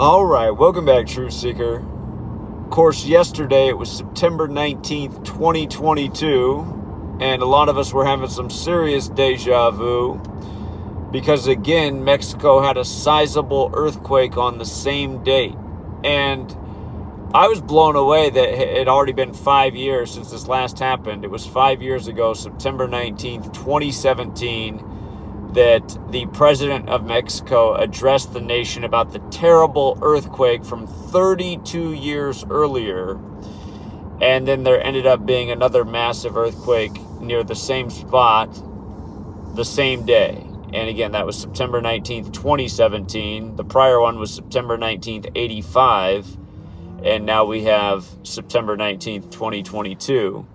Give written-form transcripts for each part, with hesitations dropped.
All right, welcome back, Truth Seeker. Of course, yesterday it was September 19th, 2022, and a lot of us were having some serious deja vu because, again, Mexico had a sizable earthquake on the same date. And I was blown away that it had already been 5 years since this last happened. It was 5 years ago, September 19th, 2017, that the president of Mexico addressed the nation about the terrible earthquake from 32 years earlier. And then there ended up being another massive earthquake near the same spot the same day. And again, that was September 19th, 2017. The prior one was September 19th, 85. And now we have September 19th, 2022.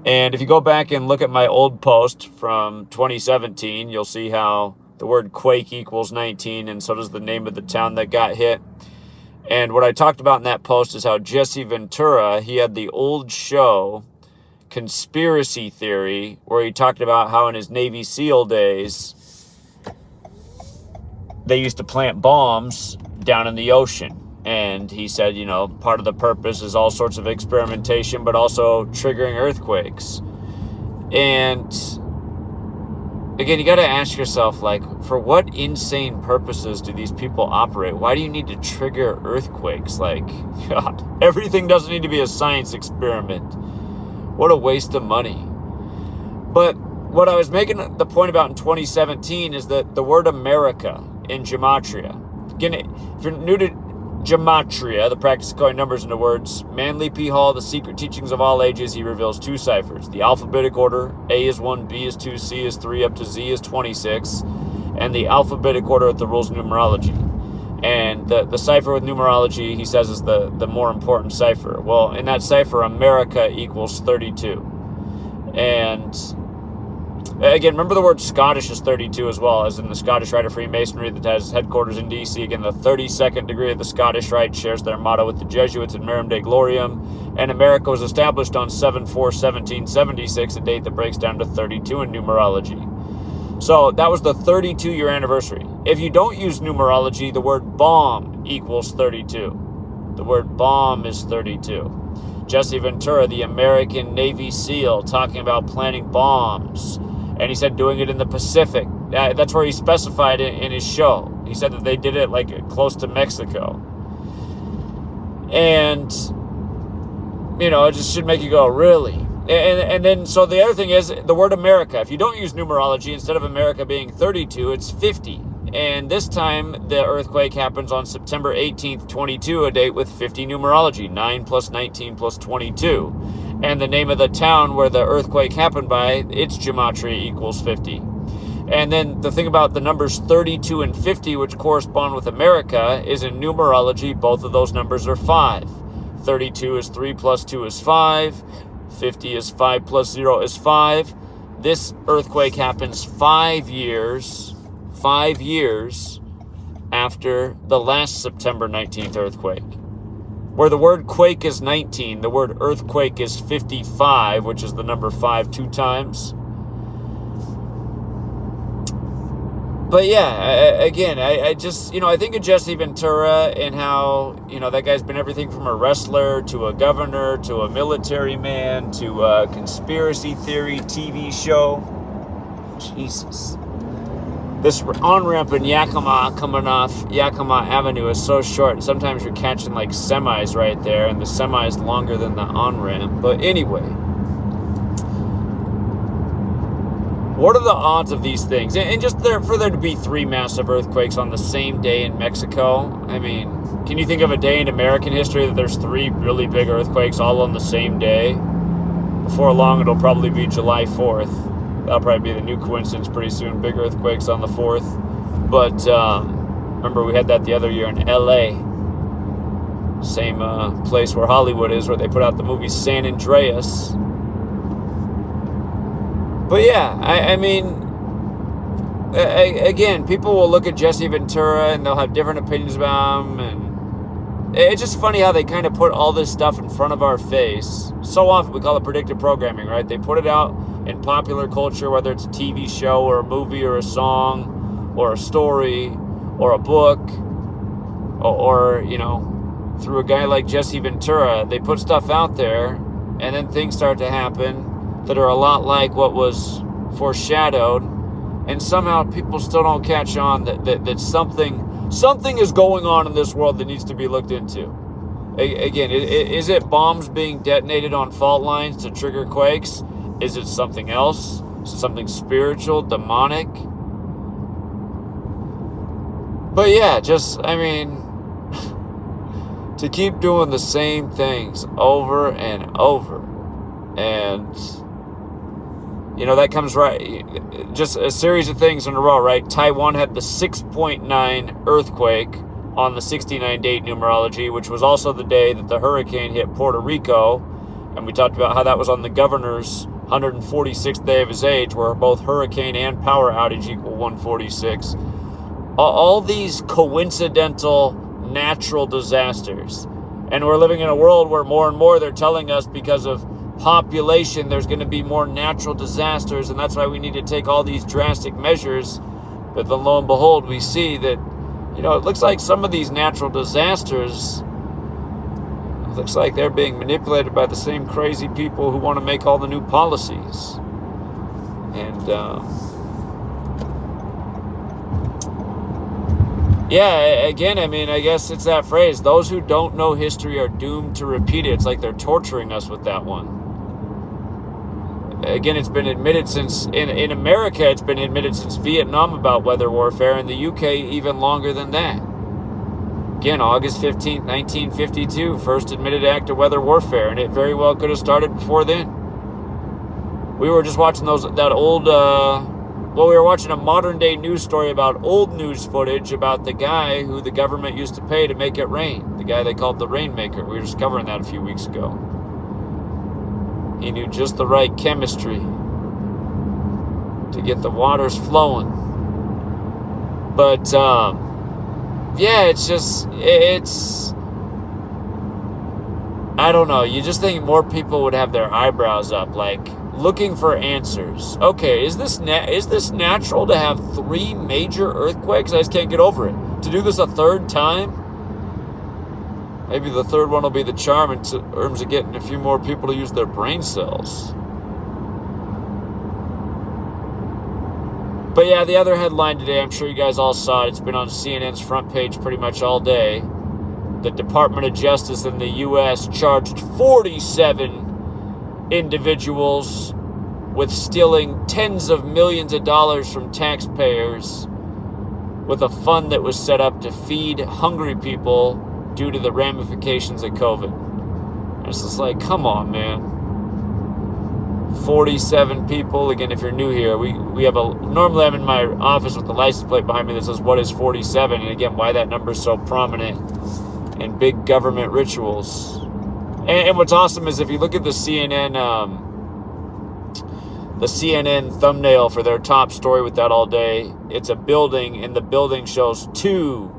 And if you go back and look at my old post from 2017, you'll see how the word quake equals 19, and so does the name of the town that got hit. And what I talked about in that post is how Jesse Ventura, he had the old show, Conspiracy Theory, where he talked about how in his Navy SEAL days, they used to plant bombs down in the ocean. And he said, you know, part of the purpose is all sorts of experimentation, but also triggering earthquakes. And again, you got to ask yourself, like, for what insane purposes do these people operate? Why do you need to trigger earthquakes? Like, God, everything doesn't need to be a science experiment. What a waste of money. But what I was making the point about in 2017 is that the word America in Gematria, again, if you're new to Gematria, the practice of calling numbers into words, Manly P. Hall, The Secret Teachings of All Ages, he reveals two ciphers. The alphabetic order, A is 1, B is 2, C is 3, up to Z is 26, and the alphabetic order with the rules of numerology. And the cipher with numerology, he says, is the more important cipher. Well, in that cipher, America equals 32. And again, remember the word Scottish is 32 as well, as in the Scottish Rite of Freemasonry that has headquarters in D.C. Again, the 32nd degree of the Scottish Rite shares their motto with the Jesuits in Marum Dei Gloriam. And America was established on 7/4/1776, a date that breaks down to 32 in numerology. So that was the 32-year anniversary. If you don't use numerology, the word bomb equals 32. The word bomb is 32. Jesse Ventura, the American Navy SEAL, talking about planting bombs. And he said doing it in the Pacific. That's where he specified it in his show. He said that they did it like close to Mexico. And, you know, it just should make you go, really? And then, so the other thing is the word America. If you don't use numerology, instead of America being 32, it's 50. And this time, the earthquake happens on September 18th, 22, a date with 50 numerology, 9 plus 19 plus 22. And the name of the town where the earthquake happened by, its gematria equals 50. And then the thing about the numbers 32 and 50, which correspond with America, is in numerology, both of those numbers are 5. 32 is 3 plus 2 is 5. 50 is 5 plus 0 is 5. This earthquake happens 5 years after the last September 19th earthquake. Where the word quake is 19, the word earthquake is 55, which is the number 5 2 times. But yeah, again, I just, you know, I think of Jesse Ventura and how, you know, that guy's been everything from a wrestler to a governor to a military man to a conspiracy theory TV show. Jesus. This on-ramp in Yakima coming off Yakima Avenue is so short, and sometimes you're catching like semis right there, and the semi is longer than the on-ramp. But anyway, what are the odds of these things? And just for there to be 3 massive earthquakes on the same day in Mexico, I mean, can you think of a day in American history that there's 3 really big earthquakes all on the same day? Before long, it'll probably be July 4th. That'll probably be the new coincidence pretty soon. Big earthquakes on the 4th. But remember, we had that the other year in L.A. Same place where Hollywood is, where they put out the movie San Andreas. But yeah, I mean, again, people will look at Jesse Ventura and they'll have different opinions about him. And it's just funny how they kind of put all this stuff in front of our face. So often we call it predictive programming, right? They put it out in popular culture, whether it's a TV show or a movie or a song or a story or a book or through a guy like Jesse Ventura, they put stuff out there, and then things start to happen that are a lot like what was foreshadowed, and somehow people still don't catch on that something is going on in this world that needs to be looked into. Again, is it bombs being detonated on fault lines to trigger quakes? Is it something else? Is it something spiritual, demonic? But yeah, to keep doing the same things over and over. And, that comes right, just a series of things in a row, right? Taiwan had the 6.9 earthquake on the 69 date numerology, which was also the day that the hurricane hit Puerto Rico. And we talked about how that was on the governor's 146th day of his age, where both hurricane and power outage equal 146. All these coincidental natural disasters. And we're living in a world where more and more they're telling us because of population there's going to be more natural disasters, and that's why we need to take all these drastic measures. But then lo and behold, we see that it looks like some of these natural disasters, it looks like they're being manipulated by the same crazy people who want to make all the new policies. And again, I guess it's that phrase, those who don't know history are doomed to repeat it. It's like they're torturing us with that one. Again, it's been admitted since, in America, it's been admitted since Vietnam about weather warfare. In the UK, even longer than that. Again, August 15th, 1952, first admitted act of weather warfare, and it very well could have started before then. We were just watching we were watching a modern day news story about old news footage about the guy who the government used to pay to make it rain. The guy they called the Rainmaker. We were just covering that a few weeks ago. He knew just the right chemistry to get the waters flowing. But, I don't know. You just think more people would have their eyebrows up, like, looking for answers. Okay, is this natural to have 3 major earthquakes? I just can't get over it. To do this a third time? Maybe the third one will be the charm in terms of getting a few more people to use their brain cells. But yeah, the other headline today, I'm sure you guys all saw it. It's been on CNN's front page pretty much all day. The Department of Justice in the U.S. charged 47 individuals with stealing tens of millions of dollars from taxpayers with a fund that was set up to feed hungry people due to the ramifications of COVID. And it's just like, come on, man. 47 people. Again, if you're new here, we have normally I'm in my office with the license plate behind me that says, what is 47? And again, why that number is so prominent in big government rituals. And what's awesome is if you look at the CNN thumbnail for their top story with that all day, it's a building, and the building shows 2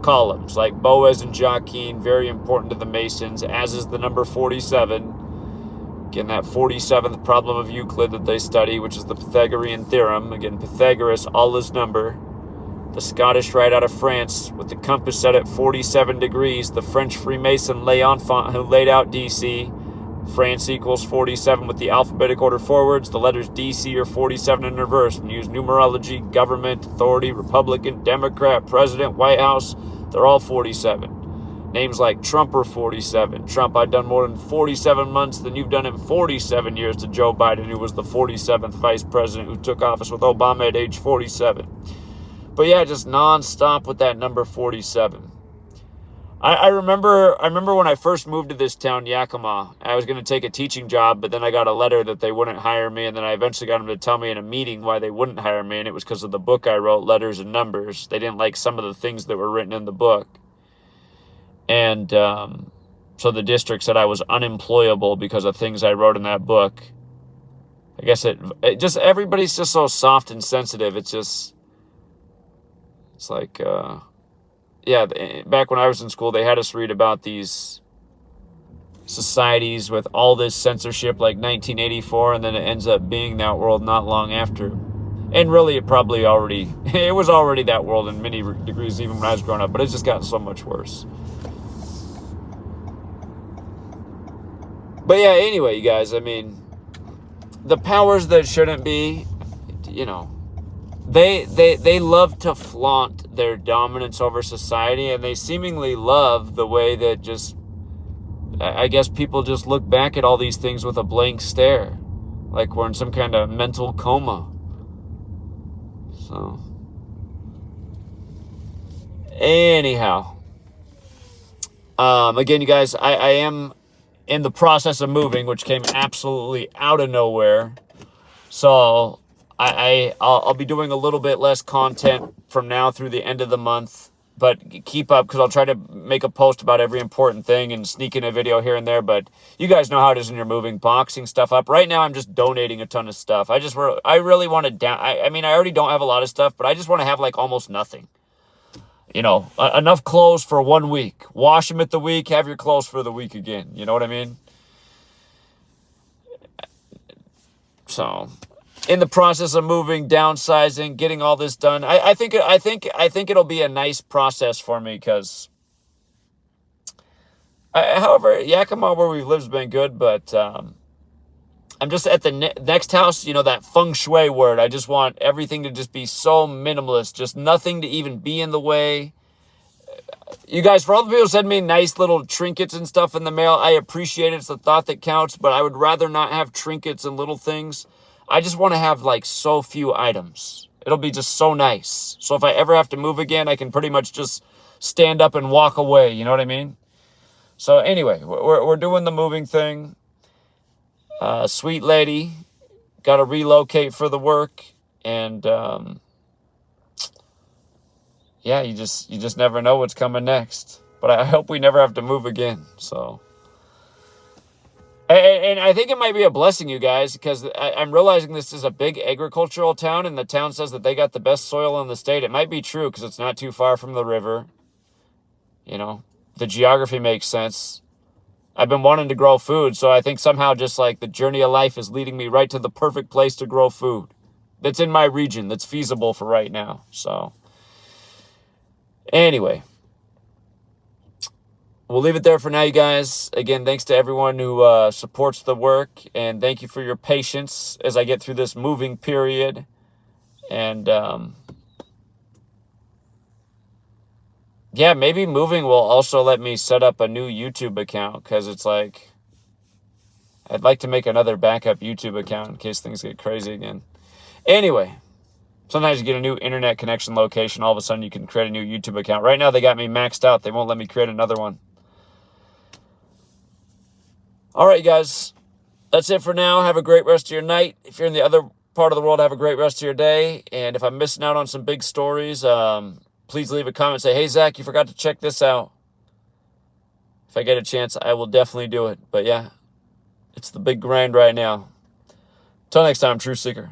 columns, like Boaz and Joaquin, very important to the Masons, as is the number 47. Again, that 47th problem of Euclid that they study, which is the Pythagorean theorem. Again, Pythagoras, Allah's number. The Scottish right out of France, with the compass set at 47 degrees. The French Freemason L'Enfant, who laid out DC. France equals 47 with the alphabetic order forwards. The letters DC are 47 in reverse. When you use numerology, government, authority, Republican, Democrat, President, White House, they're all 47. Names like Trump are 47. Trump, I've done more than 47 months than you've done in 47 years, to Joe Biden, who was the 47th vice president who took office with Obama at age 47. But yeah, just nonstop with that number 47. I remember when I first moved to this town, Yakima, I was going to take a teaching job, but then I got a letter that they wouldn't hire me, and then I eventually got them to tell me in a meeting why they wouldn't hire me, and it was because of the book I wrote, Letters and Numbers. They didn't like some of the things that were written in the book. And so the district said I was unemployable because of things I wrote in that book. I guess it just, everybody's just so soft and sensitive. It's like... Yeah, back when I was in school, they had us read about these societies with all this censorship, like 1984, and then it ends up being that world not long after. And really, it was already that world in many degrees, even when I was growing up, but it's just gotten so much worse. But yeah, anyway, you guys, I mean, the powers that shouldn't be, you know, they love to flaunt their dominance over society, and they seemingly love the way that just, I guess, people just look back at all these things with a blank stare, like we're in some kind of mental coma. So, anyhow, again, you guys, I am in the process of moving, which came absolutely out of nowhere. So I'll be doing a little bit less content from now through the end of the month, but keep up, because I'll try to make a post about every important thing and sneak in a video here and there. But you guys know how it is when you're moving, boxing stuff up. Right now, I'm just donating a ton of stuff. I really want to I mean, I already don't have a lot of stuff, but I just want to have like almost nothing. You know, enough clothes for 1 week. Wash them at the week, have your clothes for the week again. You know what I mean? So, in the process of moving, downsizing, getting all this done, I think it'll be a nice process for me, because, however, Yakima where we've lived has been good, but I'm just at the next house, you know, that feng shui word. I just want everything to just be so minimalist, just nothing to even be in the way. You guys, for all the people who send me nice little trinkets and stuff in the mail, I appreciate it. It's the thought that counts, but I would rather not have trinkets and little things. I just want to have like so few items. It'll be just so nice. So if I ever have to move again, I can pretty much just stand up and walk away. You know what I mean? So anyway, we're doing the moving thing. Sweet lady, got to relocate for the work, and yeah, you just never know what's coming next. But I hope we never have to move again. So, and I think it might be a blessing, you guys, because I'm realizing this is a big agricultural town, and the town says that they got the best soil in the state. It might be true, because it's not too far from the river. You know, the geography makes sense. I've been wanting to grow food, so I think somehow just like the journey of life is leading me right to the perfect place to grow food that's in my region, that's feasible for right now. So anyway, we'll leave it there for now, you guys. Again, thanks to everyone who supports the work, and thank you for your patience as I get through this moving period. And yeah, maybe moving will also let me set up a new YouTube account, because it's like, I'd like to make another backup YouTube account in case things get crazy again. Anyway, sometimes you get a new internet connection location, all of a sudden you can create a new YouTube account. Right now they got me maxed out. They won't let me create another one. All right, you guys, that's it for now. Have a great rest of your night. If you're in the other part of the world, have a great rest of your day. And if I'm missing out on some big stories, please leave a comment. Say, hey, Zach, you forgot to check this out. If I get a chance, I will definitely do it. But yeah, it's the big grind right now. Till next time, Truth Seeker.